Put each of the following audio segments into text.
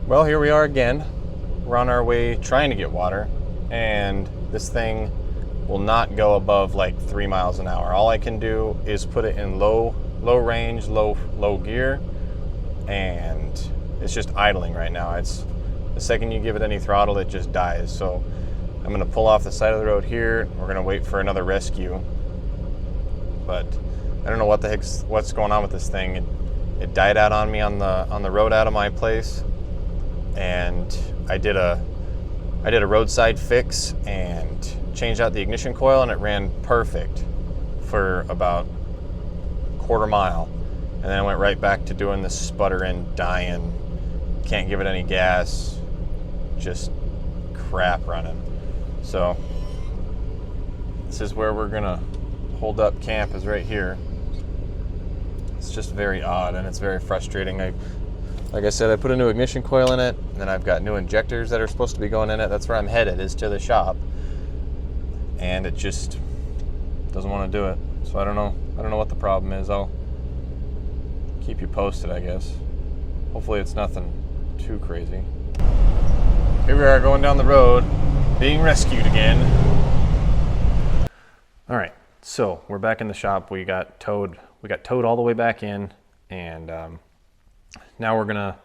Well, here we are again. We're on our way trying to get water, and this thing will not go above like 3 miles an hour. All I can do is put it in low range, low gear, and it's just idling right now. It's the second you give it any throttle, it just dies. So I'm gonna pull off the side of the road here. We're gonna wait for another rescue, but I don't know what's going on with this thing. It died out on me on the road out of my place, and I did a roadside fix and changed out the ignition coil, and it ran perfect for about quarter mile, and then I went right back to doing this sputtering, dying, can't give it any gas, just crap running. So this is where we're gonna hold up camp, is right here. It's just very odd and it's very frustrating. Like I said, I put a new ignition coil in it, and then I've got new injectors that are supposed to be going in it. That's where I'm headed, is to the shop. And it just doesn't want to do it. So I don't know what the problem is. I'll keep you posted, I guess. Hopefully it's nothing too crazy. Here we are going down the road, being rescued again. All right, so we're back in the shop. We got towed all the way back in, and now we're gonna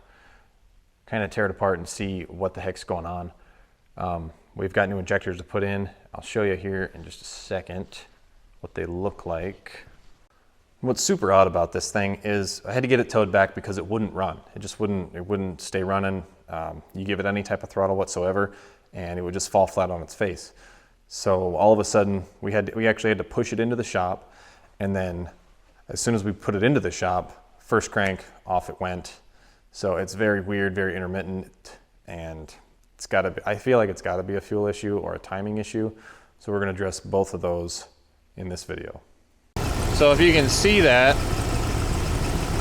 kind of tear it apart and see what the heck's going on. We've got new injectors to put in. I'll show you here in just a second what they look like. What's super odd about this thing is I had to get it towed back because it wouldn't run. It wouldn't stay running. You give it any type of throttle whatsoever, and it would just fall flat on its face. So all of a sudden, we actually had to push it into the shop, and then as soon as we put it into the shop, first crank, off it went. So it's very weird, very intermittent, and I feel like it's gotta be a fuel issue or a timing issue. So we're gonna address both of those in this video. So if you can see that,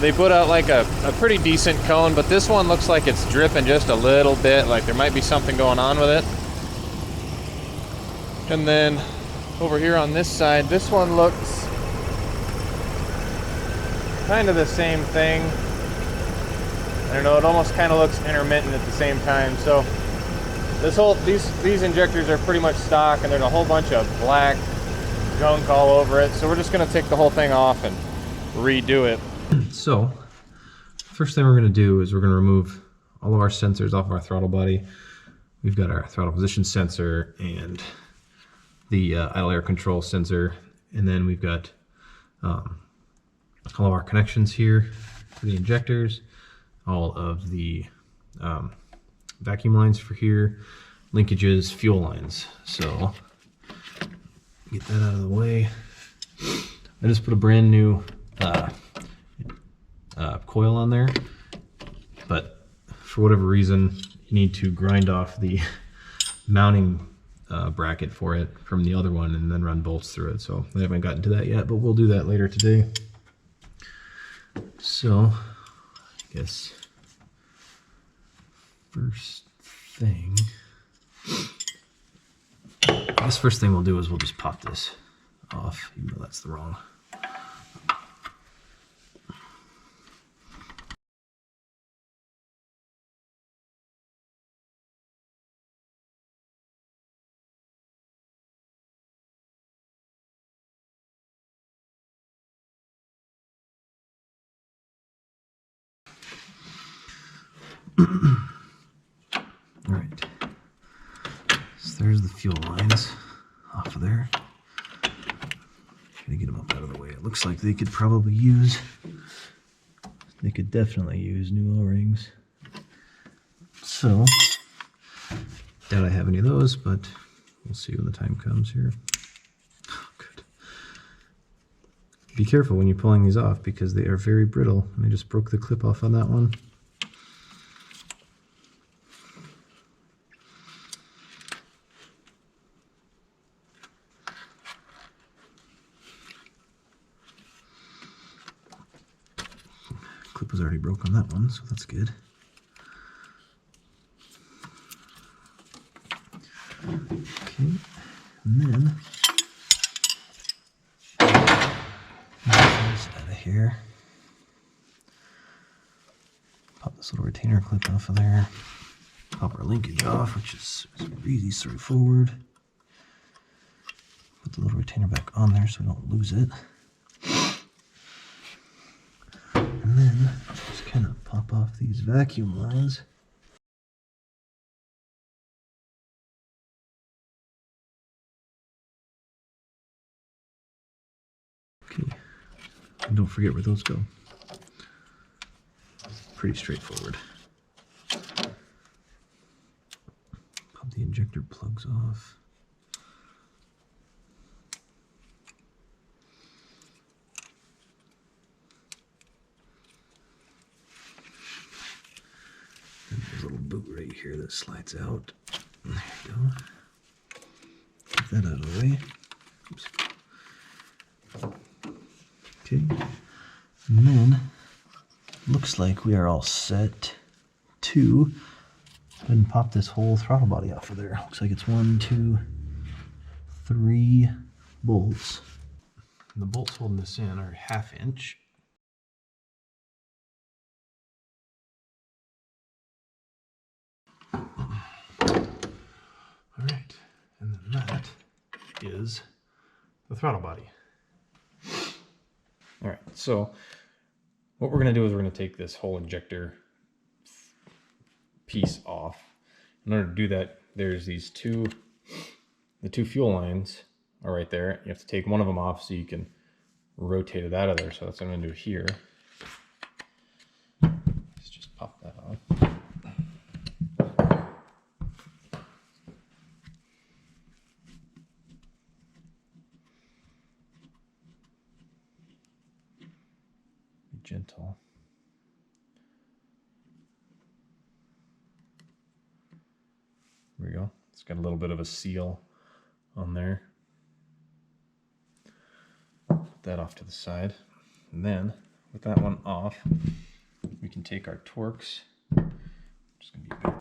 they put out like a pretty decent cone, but this one looks like it's dripping just a little bit, like there might be something going on with it. And then over here on this side, this one looks kind of the same thing. I don't know, it almost kind of looks intermittent at the same time. So these injectors are pretty much stock, and there's a whole bunch of black gunk all over it. So we're just gonna take the whole thing off and redo it. So first thing we're gonna do is we're gonna remove all of our sensors off of our throttle body. We've got our throttle position sensor and the idle air control sensor, and then we've got all of our connections here for the injectors, all of the vacuum lines for here, linkages, fuel lines. So get that out of the way. I just put a brand new coil on there, but for whatever reason you need to grind off the mounting bracket for it from the other one and then run bolts through it. So I haven't gotten to that yet, but we'll do that later today. So I guess first thing we'll do is we'll just pop this off, even though that's the wrong. All right, so there's the fuel lines off of there. Gotta get them up out of the way. It looks like they could definitely use new O-rings. So, doubt I have any of those, but we'll see when the time comes here. Oh, good. Be careful when you're pulling these off because they are very brittle, and I just broke the clip off on that one. Clip was already broke on that one, so that's good. Okay, and then out of here. Pop this little retainer clip off of there. Pop our linkage off, which is easy, straightforward. Put the little retainer back on there so we don't lose it. And then just kind of pop off these vacuum lines. Okay, and don't forget where those go. Pretty straightforward. Pop the injector plugs off. And there's a little boot right here that slides out. There you go. Get that out of the way. Oops. Okay. And then looks like we are all set to go ahead and pop this whole throttle body off of there. Looks like it's 1, 2, 3 bolts. And the bolts holding this in are 1/2 inch. All right, and then that is the throttle body. All right, so what we're going to do is we're going to take this whole injector piece off. In order to do that, there's these the two fuel lines are right there. You have to take one of them off so you can rotate it out of there. So that's what I'm going to do here. Let's just pop that off. Be gentle. There we go. It's got a little bit of a seal on there. Put that off to the side. And then with that one off, we can take our Torx. Just gonna be a bit.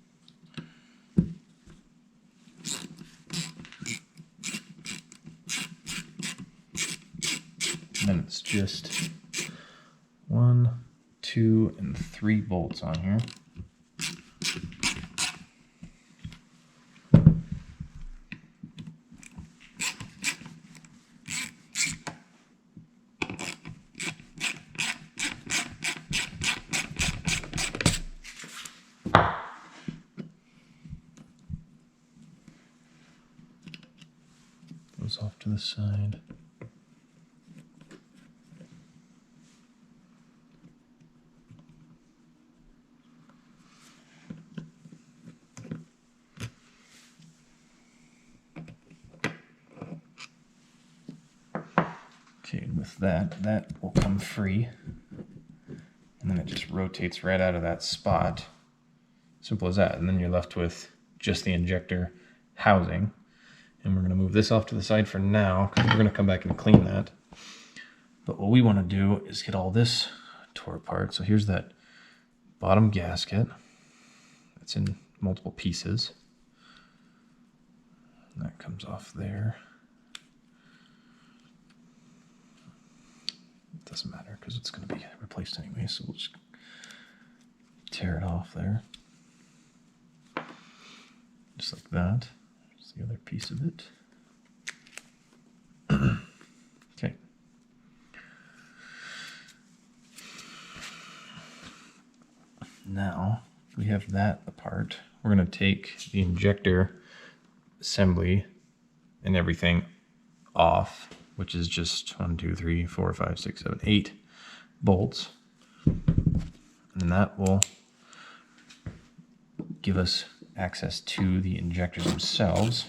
And then it's just 1, 2, and 3 bolts on here. Goes off to the side. Okay, and with that will come free. And then it just rotates right out of that spot. Simple as that. And then you're left with just the injector housing. And we're going to move this off to the side for now because we're going to come back and clean that. But what we want to do is get all this tore apart. So here's that bottom gasket. It's in multiple pieces. And that comes off there. It doesn't matter because it's going to be replaced anyway. So we'll just tear it off there. Just like that. Here's the other piece of it. Okay. Now we have that apart. We're going to take the injector assembly and everything off, which is just 1, 2, 3, 4, 5, 6, 7, 8 bolts. And that will give us access to the injectors themselves.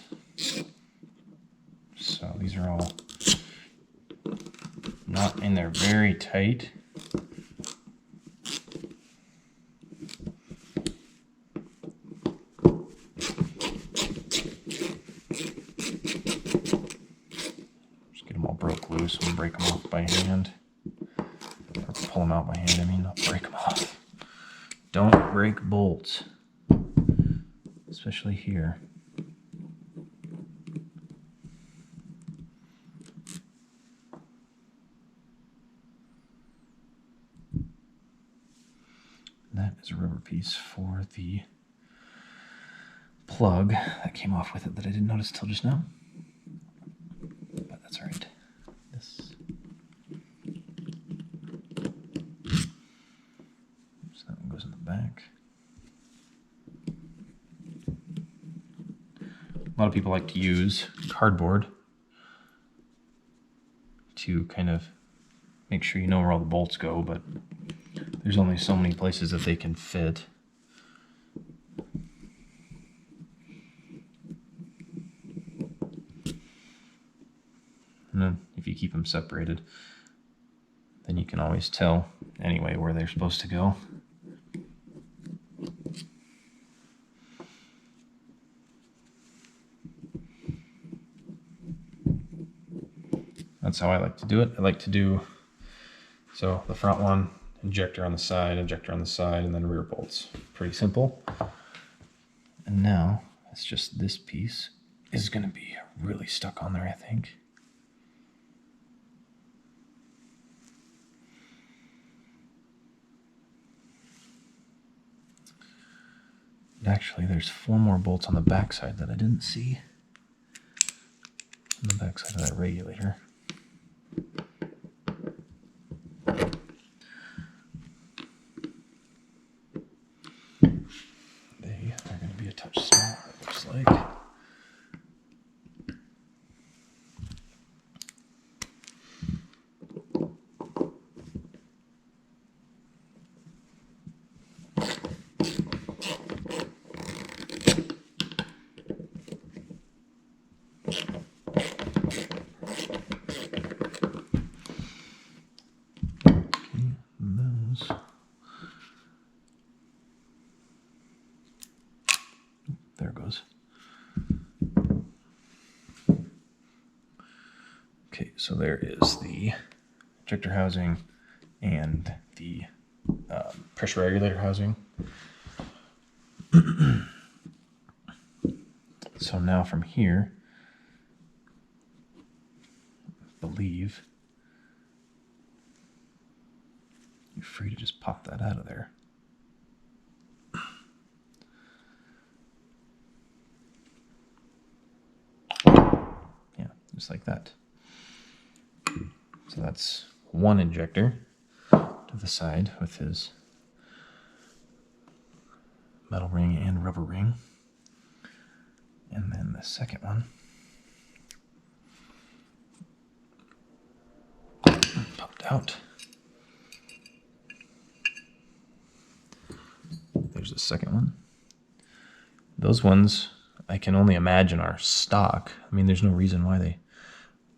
So these are all not in there very tight. Just get them all broke loose and break them off by hand. Or pull them out by hand, I mean, not break them off. Don't break bolts. Especially here. That is There's a rubber piece for the plug that came off with it that I didn't notice till just now. But that's alright. This. So that one goes in the back. A lot of people like to use cardboard to kind of make sure you know where all the bolts go, but there's only so many places that they can fit. And then if you keep them separated, then you can always tell anyway where they're supposed to go. That's how I like to do it. I like to do, so the front one, injector on the side, and then rear bolts. Pretty simple. And now it's just this piece is going to be really stuck on there, I think. Actually, there's 4 more bolts on the back side that I didn't see. On the back side of that regulator. They are going to be a touch smaller, it looks like. There it goes. Okay, so there is the injector housing and the pressure regulator housing. So now from here, I believe you're free to just pop that out of there. Yeah, just like that. So that's one injector to the side with his metal ring and rubber ring. And then the second one popped out. There's the second one. Those ones I can only imagine are stock. I mean, there's no reason why they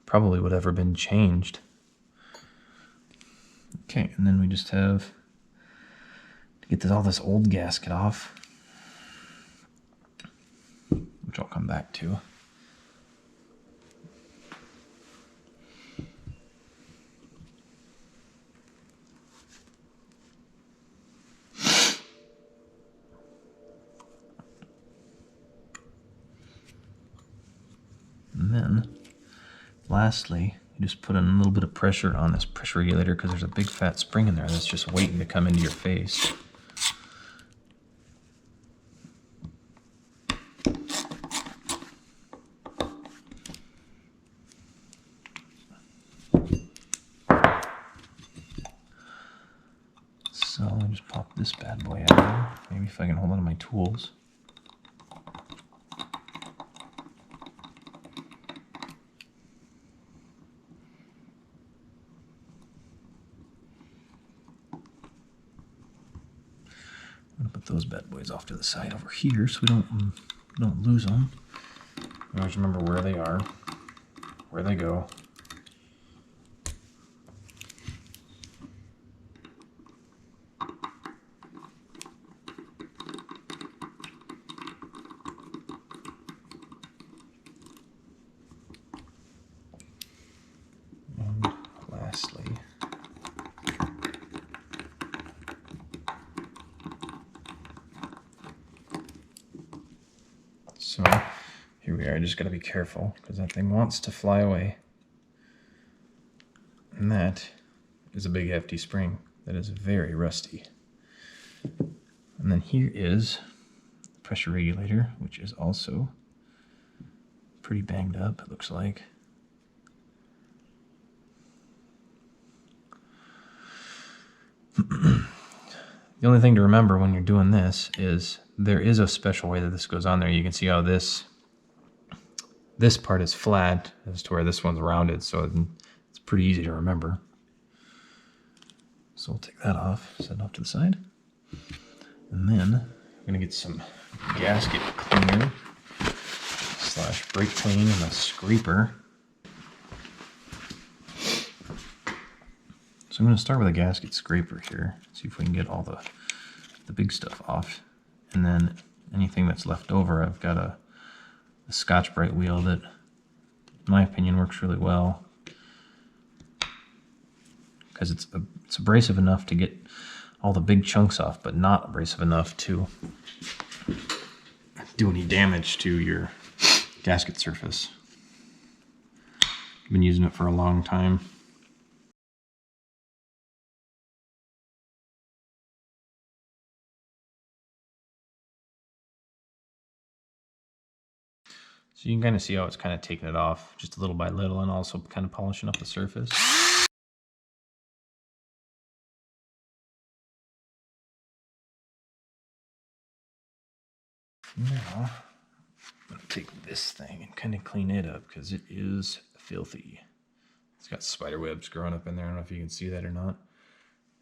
probably would have ever been changed. Okay, and then we just have to get all this old gasket off, which I'll come back to. And then, lastly, you just put in a little bit of pressure on this pressure regulator because there's a big fat spring in there that's just waiting to come into your face. So I'll just pop this bad boy out of there. Maybe if I can hold on to my tools. I'm gonna put those bad boys off to the side over here so we don't lose them. You always remember where they are, where they go. And lastly, so here we are. I just got to be careful because that thing wants to fly away. And that is a big hefty spring that is very rusty. And then here is the pressure regulator, which is also pretty banged up, it looks like. The only thing to remember when you're doing this is there is a special way that this goes on there. You can see how this part is flat as to where this one's rounded, so it's pretty easy to remember. So we'll take that off, set it off to the side. And then I'm gonna get some gasket cleaner / brake clean and a scraper. So I'm going to start with a gasket scraper here, see if we can get all the big stuff off. And then anything that's left over, I've got a Scotch-Brite wheel that, in my opinion, works really well. Because it's abrasive enough to get all the big chunks off, but not abrasive enough to do any damage to your gasket surface. I've been using it for a long time. So you can kind of see how it's kind of taking it off just a little by little and also kind of polishing up the surface. Now, I'm going to take this thing and kind of clean it up because it is filthy. It's got spider webs growing up in there. I don't know if you can see that or not.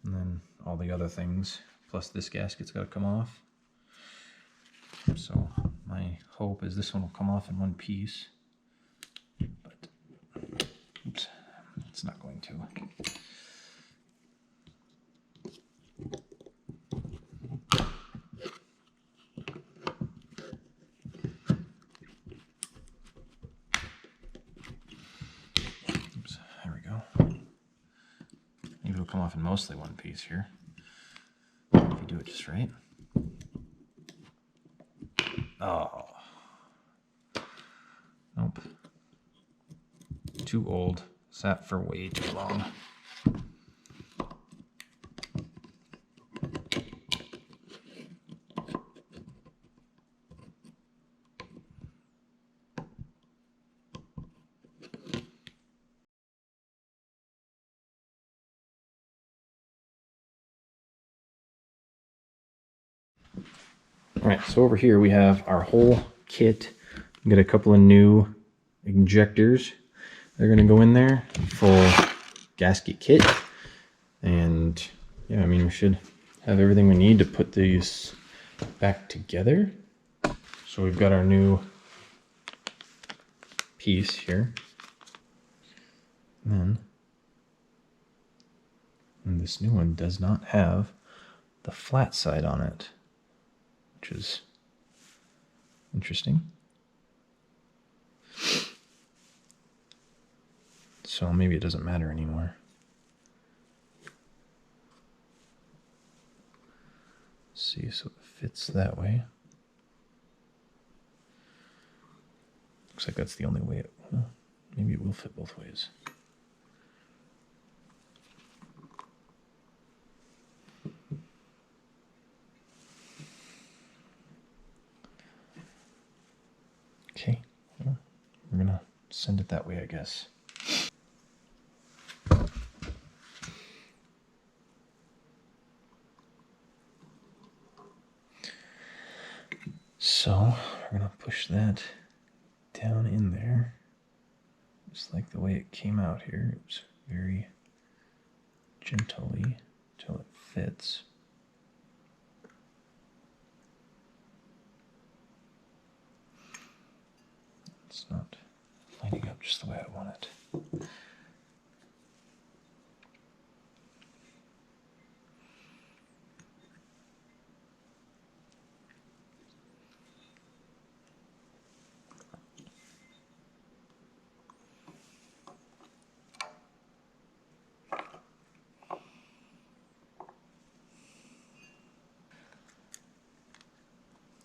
And then all the other things, plus this gasket's got to come off. So my hope is this one will come off in one piece. But, oops, it's not going to. Come off in mostly one piece here if you do it just right. Oh, nope, too old, sat for way too long. Alright, so over here we have our whole kit. We got a couple of new injectors. They're going to go in there, full gasket kit. And yeah, I mean, we should have everything we need to put these back together. So we've got our new piece here. And this new one does not have the flat side on it, which is interesting. So maybe it doesn't matter anymore. Let's see, so it fits that way. Looks like that's the only way well, maybe it will fit both ways. Okay, well, we're gonna send it that way, I guess. So we're gonna push that down in there, just like the way it came out here. It was very gently until it fits. It's not lining up just the way I want it.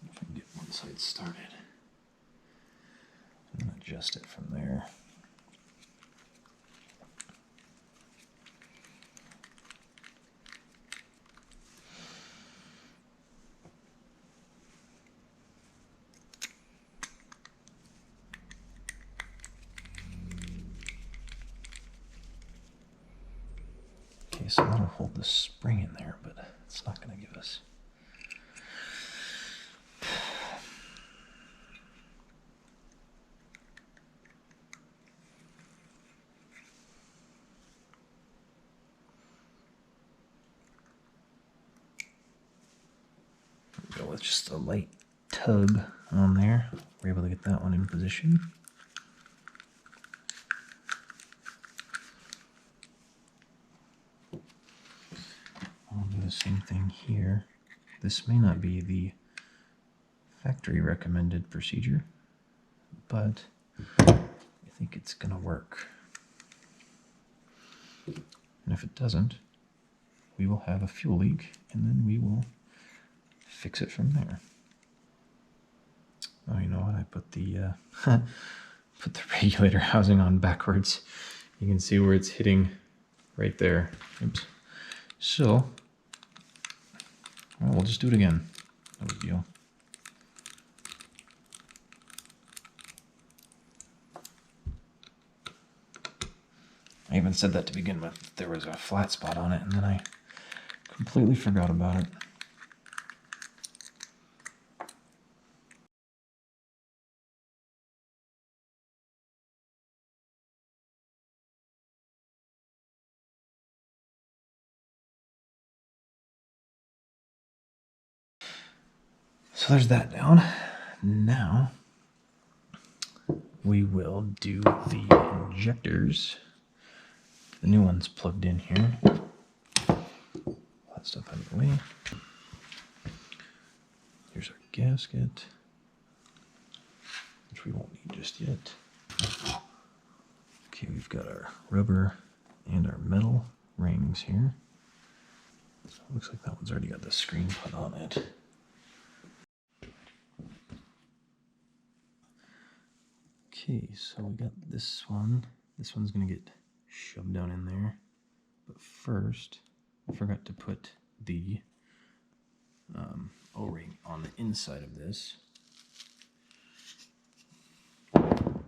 If I can get one side started. And adjust it from there. Okay, so that'll hold the spring in there, but it's not going to give us. Go with just a light tug on there. We're able to get that one in position. I'll do the same thing here. This may not be the factory recommended procedure, but I think it's gonna work. And if it doesn't, we will have a fuel leak, and then we will fix it from there. Oh, you know what? I put the put the regulator housing on backwards. You can see where it's hitting right there. Oops. So, well, we'll just do it again. No big deal. I even said that to begin with. There was a flat spot on it, and then I completely forgot about it. So there's that down. Now we will do the injectors. The new one's plugged in here. Pull that stuff out of the way. Here's our gasket, which we won't need just yet. Okay, we've got our rubber and our metal rings here. So it looks like that one's already got the screen put on it. Okay, so we got this one. This one's gonna get shoved down in there. But first, I forgot to put the O-ring on the inside of this. Lube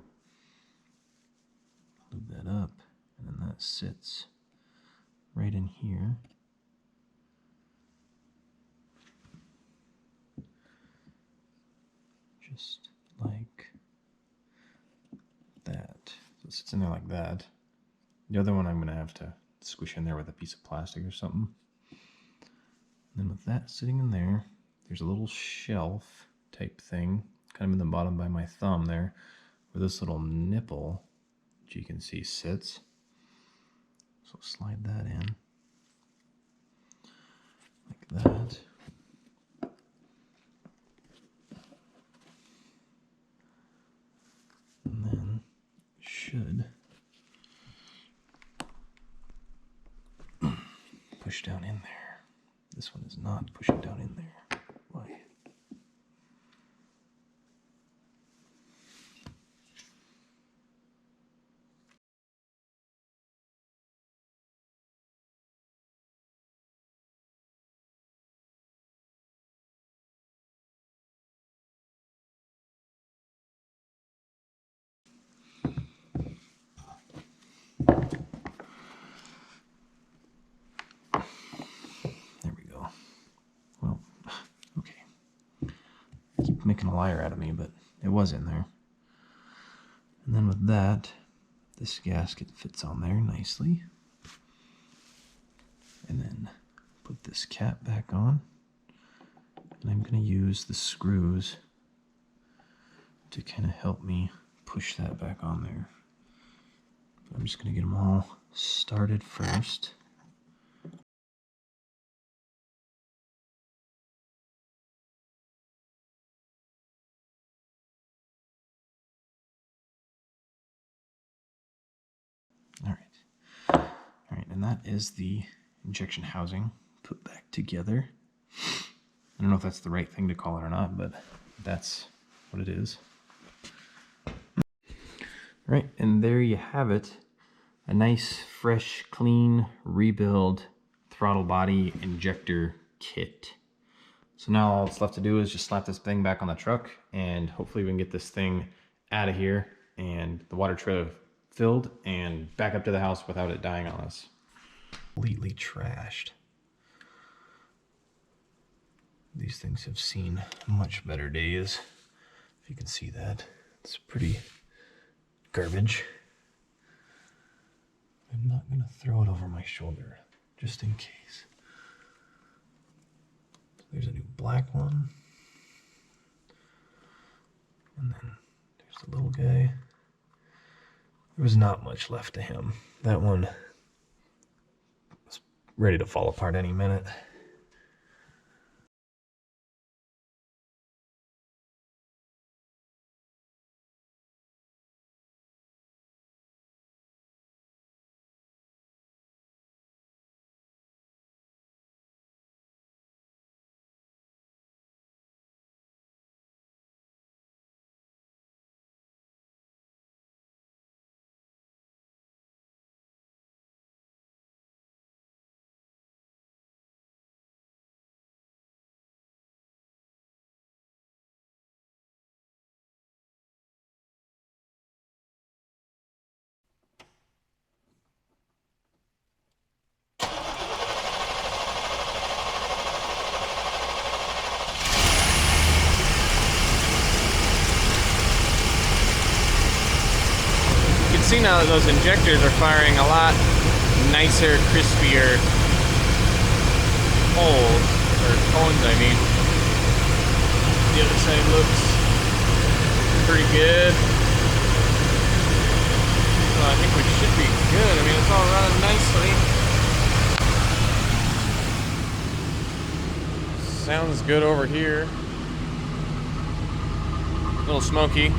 that up, and then that sits right in here. Just like that. So it sits in there like that. The other one I'm going to have to squish in there with a piece of plastic or something. And then with that sitting in there, there's a little shelf type thing, kind of in the bottom by my thumb there, where this little nipple, which you can see, sits. So slide that in, like that. And then should push down in there. This one is not pushing down in there. Why? Making a liar out of me, but it was in there. And then with that, this gasket fits on there nicely. And then put this cap back on. And I'm going to use the screws to kind of help me push that back on there. But I'm just going to get them all started first. All right, and that is the injection housing put back together. I don't know if that's the right thing to call it or not, but that's what it is. All right, and there you have it. A nice, fresh, clean, rebuild throttle body injector kit. So now all that's left to do is just slap this thing back on the truck, and hopefully we can get this thing out of here and the water trailer filled and back up to the house without it dying on us. completely trashed. These things have seen much better days. If you can see that, it's pretty garbage. I'm not gonna throw it over my shoulder, just in case. There's a new black one. And then there's the little guy. There was not much left to him. That one was ready to fall apart any minute. See now that those injectors are firing a lot nicer, crispier holes, or cones I mean. The other side looks pretty good. So I think we should be good. I mean, it's all running nicely. Sounds good over here. A little smoky.